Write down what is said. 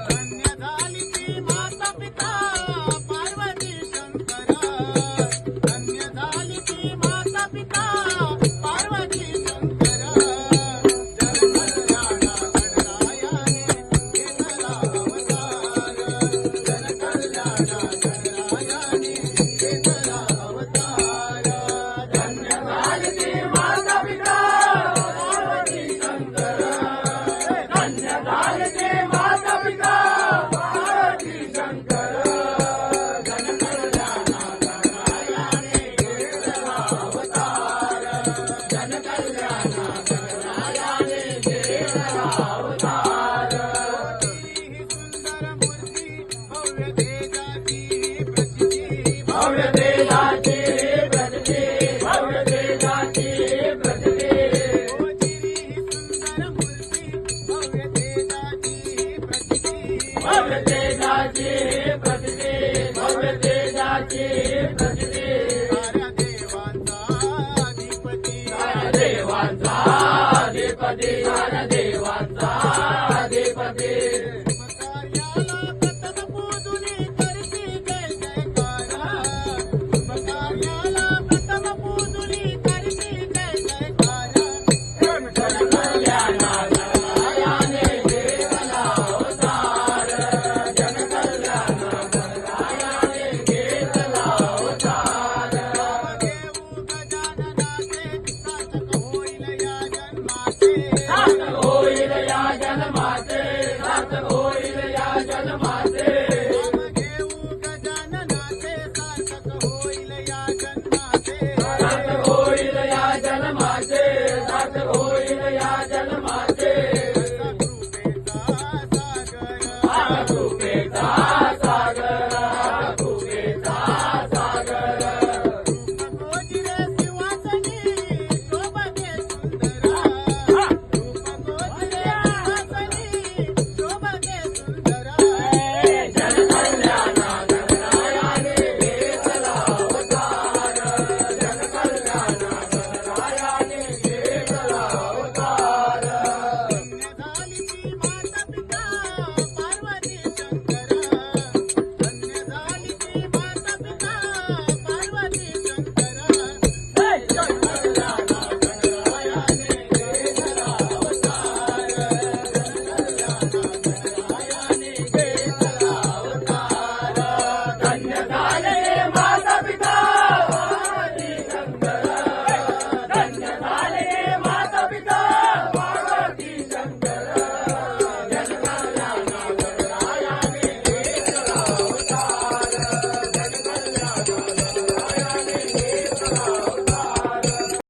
धन्य झाली ती माता पिता पार्वती शंकर. धन्य झाली ती माता पिता पार्वती शंकर. जनकल्याणा गणरायाने घेतला अवतार. जनकल्याणा गणरायाने घेतला अवतार. धन्य झाली ती माता पिता पार्वती शंकर. धन्य झाली ती माता पिता पार्वती शंकर. जनकल्याणा गणरायाने घेतला अवतार. जनकल्याणा गणरायाने घेतला अवतार. ही सुंदर मूर्ती भव्य तेजाची प्रचिती. भव्य तेजाची प्रचिती. भव्य तेजाची प्रचिती. सुंदर मूर्ती भव्य तेजाची प्रचिती. भव्य तेजाची प्रचिती. भव्य तेजाची